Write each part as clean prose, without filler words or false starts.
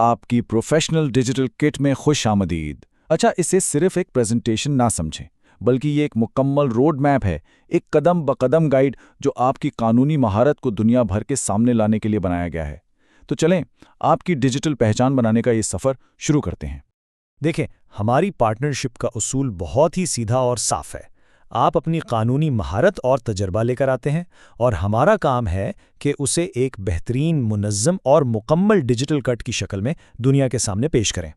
आपकी professional digital kit में खुश आमदीद। अच्छा, इसे सिर्फ एक प्रेजेंटेशन ना समझें, बल्कि ये एक मुकम्मल रोड मैप है, एक कदम ब कदम गाइड जो आपकी कानूनी महारत को दुनिया भर के सामने लाने के लिए बनाया गया है। तो चलें, आपकी डिजिटल पहचान बनाने का ये सफ़र शुरू करते हैं। देखें, हमारी पार्टनरशिप का उसूल बहुत ही सीधा और साफ है। आप अपनी कानूनी महारत और तजर्बा लेकर आते हैं और हमारा काम है कि उसे एक बेहतरीन, मुनज़्ज़म और मुकम्मल डिजिटल कट की शक्ल में दुनिया के सामने पेश करें।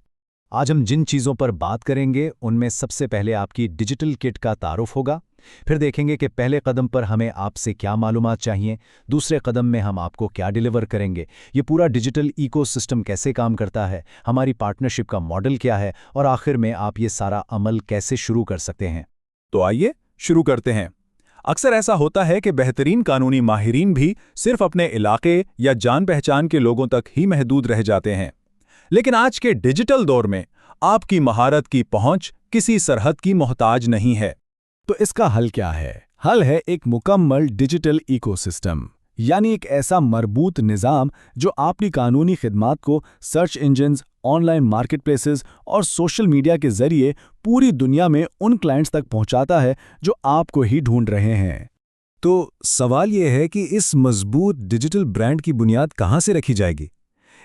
आज हम जिन चीज़ों पर बात करेंगे उनमें सबसे पहले आपकी डिजिटल किट का तारुफ होगा। फिर देखेंगे कि पहले कदम पर हमें आपसे क्या मालूमात चाहिए, दूसरे कदम में हम आपको क्या डिलीवर करेंगे, ये पूरा डिजिटल इकोसिस्टम कैसे काम करता है, हमारी पार्टनरशिप का मॉडल क्या है, और आखिर में आप ये सारा अमल कैसे शुरू कर सकते हैं। तो आइए शुरू करते हैं। अक्सर ऐसा होता है कि बेहतरीन कानूनी माहिरीन भी सिर्फ अपने इलाके या जान पहचान के लोगों तक ही महदूद रह जाते हैं। लेकिन आज के डिजिटल दौर में आपकी महारत की पहुंच किसी सरहद की मोहताज नहीं है। तो इसका हल क्या है? हल है एक मुकम्मल डिजिटल इकोसिस्टम, यानी एक ऐसा मरबूत निज़ाम जो आपकी कानूनी खिदमात को सर्च इंजन्स, ऑनलाइन मार्केटप्लेसेस और सोशल मीडिया के जरिए पूरी दुनिया में उन क्लाइंट्स तक पहुंचाता है जो आपको ही ढूंढ रहे हैं। तो सवाल यह है कि इस मजबूत डिजिटल ब्रांड की बुनियाद कहाँ से रखी जाएगी?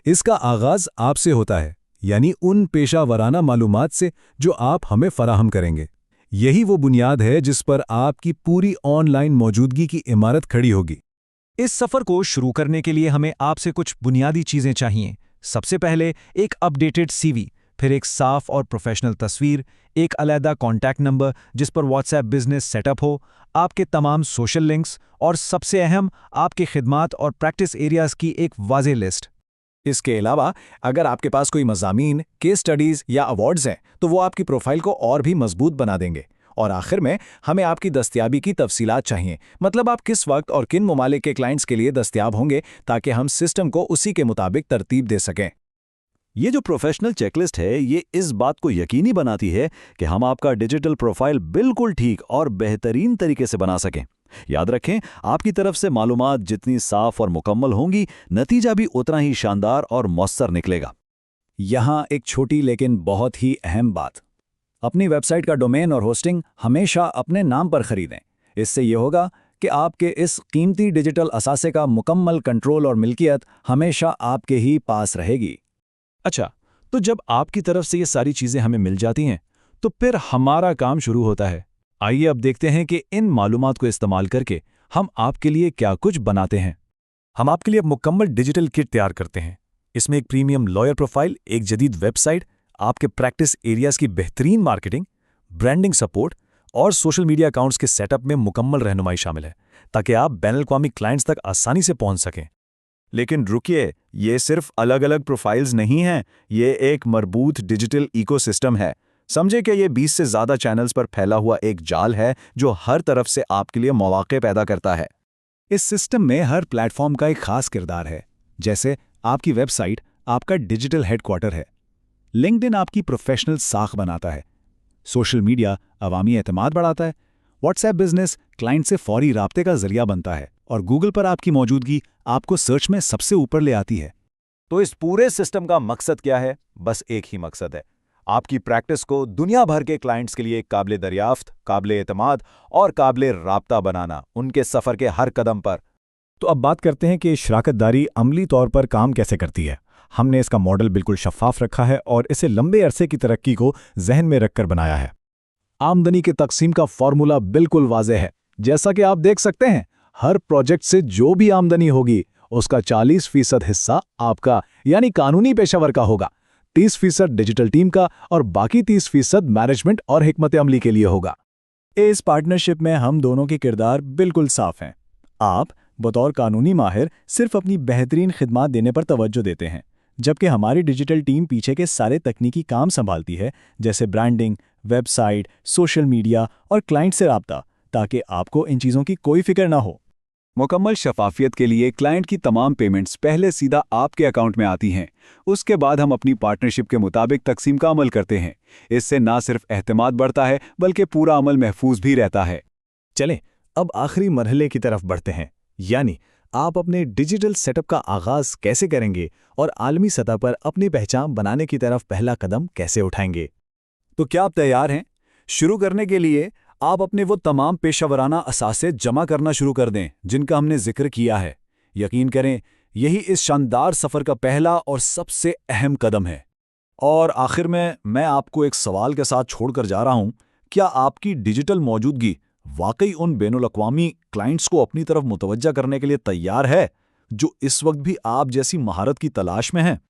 इसका आगाज़ आपसे होता है, यानी उन पेशा वराना मालूमात से जो आप हमें फराहम करेंगे। यही वो बुनियाद है जिस पर आपकी पूरी ऑनलाइन मौजूदगी की इमारत खड़ी होगी। इस सफ़र को शुरू करने के लिए हमें आपसे कुछ बुनियादी चीज़ें चाहिए। सबसे पहले एक अपडेटेड सीवी, फिर एक साफ और प्रोफेशनल तस्वीर, एक अलहदा कॉन्टैक्ट नंबर जिस पर व्हाट्सएप बिजनेस सेटअप हो, आपके तमाम सोशल लिंक्स और सबसे अहम आपके खिदमात और प्रैक्टिस एरियाज़ की एक वाज़ेह लिस्ट। इसके अलावा अगर आपके पास कोई मज़ामीन, केस स्टडीज़ या अवार्ड्स हैं तो वो आपकी प्रोफाइल को और भी मजबूत बना देंगे। और आखिर में हमें आपकी दस्तयाबी की तफसीलात चाहिए, मतलब आप किस वक्त और किन ममालिक के क्लाइंट्स के लिए दस्तयाब होंगे, ताकि हम सिस्टम को उसी के मुताबिक तरतीब दे सकें। ये जो प्रोफेशनल चेकलिस्ट है, ये इस बात को यकीनी बनाती है कि हम आपका डिजिटल प्रोफाइल बिल्कुल ठीक और बेहतरीन तरीके से बना सकें। याद रखें, आपकी तरफ से मालूमात जितनी साफ और मुकम्मल होंगी, नतीजा भी उतना ही शानदार और मौसर निकलेगा। यहाँ एक छोटी लेकिन बहुत ही अहम बात, अपनी वेबसाइट का डोमेन और होस्टिंग हमेशा अपने नाम पर खरीदें। इससे ये होगा कि आपके इस कीमती डिजिटल असासे का मुकम्मल कंट्रोल और मिल्कियत हमेशा आपके ही पास रहेगी। अच्छा, तो जब आपकी तरफ से ये सारी चीज़ें हमें मिल जाती हैं, तो फिर हमारा काम शुरू होता है। आइए अब देखते हैं कि इन मालूमात को इस्तेमाल करके हम आपके लिए क्या कुछ बनाते हैं। हम आपके लिए मुकम्मल डिजिटल किट तैयार करते हैं। इसमें एक प्रीमियम लॉयर प्रोफाइल, एक जदीद वेबसाइट, आपके प्रैक्टिस एरियाज़ की बेहतरीन मार्केटिंग, ब्रांडिंग सपोर्ट और सोशल मीडिया अकाउंट्स के सेटअप में मुकम्मल रहनुमाई शामिल है, ताकि आप बैनुल-अक़वामी क्लाइंट्स तक आसानी से पहुंच सकें। लेकिन रुकिए, ये सिर्फ अलग अलग प्रोफाइल्स नहीं हैं, ये एक मरबूत डिजिटल इकोसिस्टम है। समझे कि ये 20 से ज़्यादा चैनल्स पर फैला हुआ एक जाल है जो हर तरफ से आपके लिए मौक़े पैदा करता है। इस सिस्टम में हर प्लेटफॉर्म का एक खास किरदार है। जैसे आपकी वेबसाइट आपका डिजिटल हेडक्वार्टर है, लिंक्डइन आपकी प्रोफेशनल साख बनाता है, सोशल मीडिया अवामी एतमाद बढ़ाता है, व्हाट्सएप बिजनेस क्लाइंट से फौरी राब्ते का जरिया बनता है, और गूगल पर आपकी मौजूदगी आपको सर्च में सबसे ऊपर ले आती है। तो इस पूरे सिस्टम का मकसद क्या है? बस एक ही मकसद है, आपकी प्रैक्टिस को दुनिया भर के क्लाइंट्स के लिए काबिल दरियाफ्त, काबिल एतमाद और काबिल राब्ता बनाना, उनके सफ़र के हर कदम पर। तो अब बात करते हैं कि शराकतदारी अमली तौर पर काम कैसे करती है। हमने इसका मॉडल बिल्कुल शफाफ रखा है और इसे लंबे अरसे की तरक्की को जहन में रखकर बनाया है। आमदनी के तकसीम का फॉर्मूला बिल्कुल वाज़ेह है। जैसा कि आप देख सकते हैं, हर प्रोजेक्ट से जो भी आमदनी होगी उसका 40% हिस्सा आपका यानी कानूनी पेशावर का होगा, 30% डिजिटल टीम का और बाकी 30% मैनेजमेंट और हिकमत अमली के लिए होगा। इस पार्टनरशिप में हम दोनों के किरदार बिल्कुल साफ हैं। आप बतौर कानूनी माहिर सिर्फ अपनी बेहतरीन खिदमात देने पर तवज्जो देते हैं, जबकि हमारी डिजिटल टीम पीछे के सारे तकनीकी काम संभालती है, जैसे ब्रांडिंग, वेबसाइट, सोशल मीडिया और क्लाइंट से राब्ता, ताकि आपको इन चीज़ों की कोई फिक्र ना हो। मुकम्मल शफाफियत के लिए क्लाइंट की तमाम पेमेंट्स पहले सीधा आपके अकाउंट में आती हैं। उसके बाद हम अपनी पार्टनरशिप के मुताबिक तकसीम का अमल करते हैं। इससे ना सिर्फ एहतमाद बढ़ता है, बल्कि पूरा अमल महफूज भी रहता है। चलें अब आखिरी मरहले की तरफ बढ़ते हैं, यानी आप अपने डिजिटल सेटअप का आगाज कैसे करेंगे और आलमी सतह पर अपनी पहचान बनाने की तरफ पहला कदम कैसे उठाएंगे। तो क्या आप तैयार हैं? शुरू करने के लिए आप अपने वो तमाम पेशेवराना असासे जमा करना शुरू कर दें जिनका हमने जिक्र किया है। यकीन करें, यही इस शानदार सफ़र का पहला और सबसे अहम कदम है। और आखिर में मैं आपको एक सवाल के साथ छोड़कर जा रहा हूं, क्या आपकी डिजिटल मौजूदगी वाकई उन बैनुल-अक़वामी क्लाइंट्स को अपनी तरफ मुतवज्जा करने के लिए तैयार है जो इस वक्त भी आप जैसी महारत की तलाश में हैं?